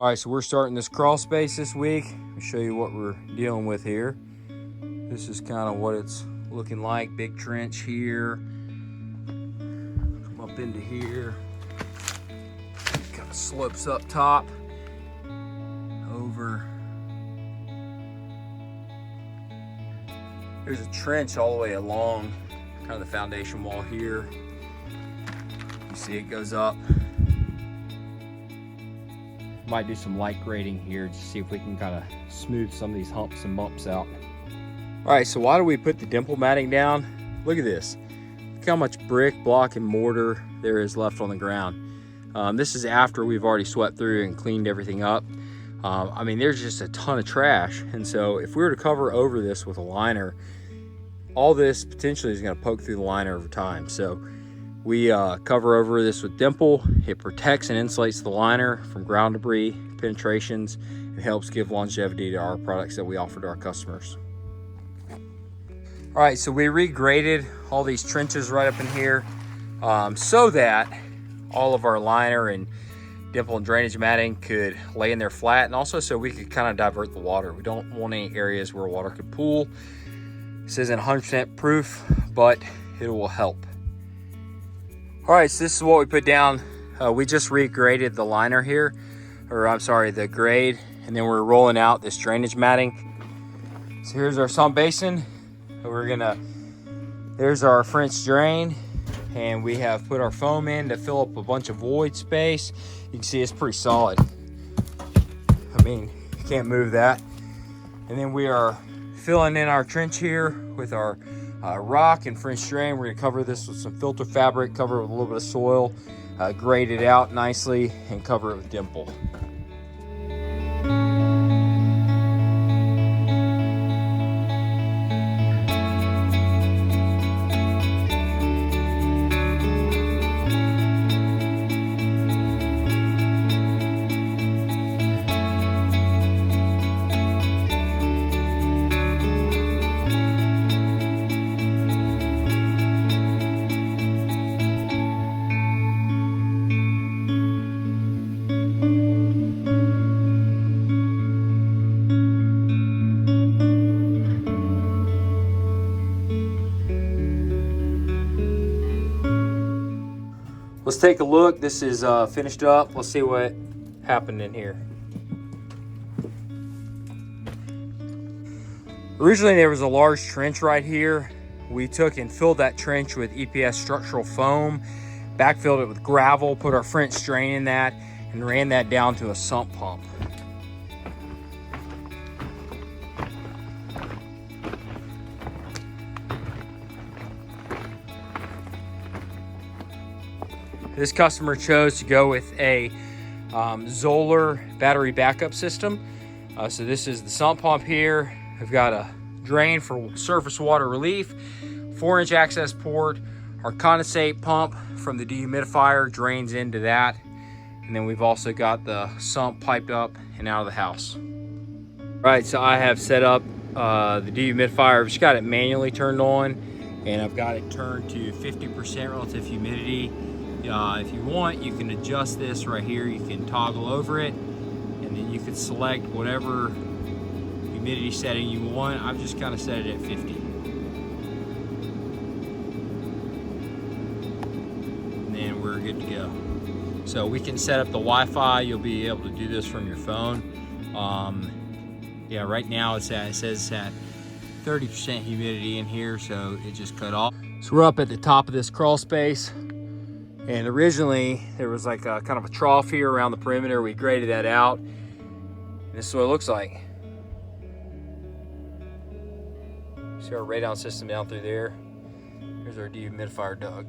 All right, so we're starting this crawl space this week. I'll show you what we're dealing with here. This is kind of what it's looking like. Big trench here. Come up into here. Kind of slopes up top. Over. There's a trench all the way along kind of the foundation wall here. You see it goes up. Might do some light grading here to see if we can kind of smooth some of these humps and bumps out. All right, so why do we put the dimple matting down? Look at this. Look how much brick, block, and mortar there is left on the ground. This is after we've already swept through and cleaned everything up. I mean, there's just a ton of trash. And so if we were to cover over this with a liner, all this potentially is gonna poke through the liner over time. So we cover over this with dimple. It protects and insulates the liner from ground debris, penetrations, and helps give longevity to our products that we offer to our customers. All right, so we regraded all these trenches right up in here so that all of our liner and dimple and drainage matting could lay in there flat, and also so we could kind of divert the water. We don't want any areas where water could pool. This isn't 100% proof, but it will help. All right, so this is what we put down. We just regraded the liner here, or I'm sorry, the grade, and then we're rolling out this drainage matting. So here's our sump basin. There's our French drain, and we have put our foam in to fill up a bunch of void space. You can see it's pretty solid. I mean, you can't move that. And then we are filling in our trench here with our rock and French drain. We're gonna cover this with some filter fabric, cover it with a little bit of soil, grade it out nicely, and cover it with dimple. Let's take a look. This is finished up. Let's see what happened in here. Originally there was a large trench right here. We took and filled that trench with EPS structural foam, backfilled it with gravel, put our French drain in that, and ran that down to a sump pump. This customer chose to go with a Zoller battery backup system. So this is the sump pump here. I've got a drain for surface water relief, 4-inch access port. Our condensate pump from the dehumidifier drains into that. And then we've also got the sump piped up and out of the house. All right, so I have set up the dehumidifier. I've just got it manually turned on, and I've got it turned to 50% relative humidity. If you want, you can adjust this right here. You can toggle over it, and then you can select whatever humidity setting you want. I've just kind of set it at 50. And then we're good to go. So we can set up the Wi-Fi. You'll be able to do this from your phone. Yeah, right now it says it's at 30% humidity in here, so it just cut off. So we're up at the top of this crawl space. And originally there was like a kind of a trough here around the perimeter. We graded that out. And this is what it looks like. See our radon system down through there. Here's our dehumidifier dug.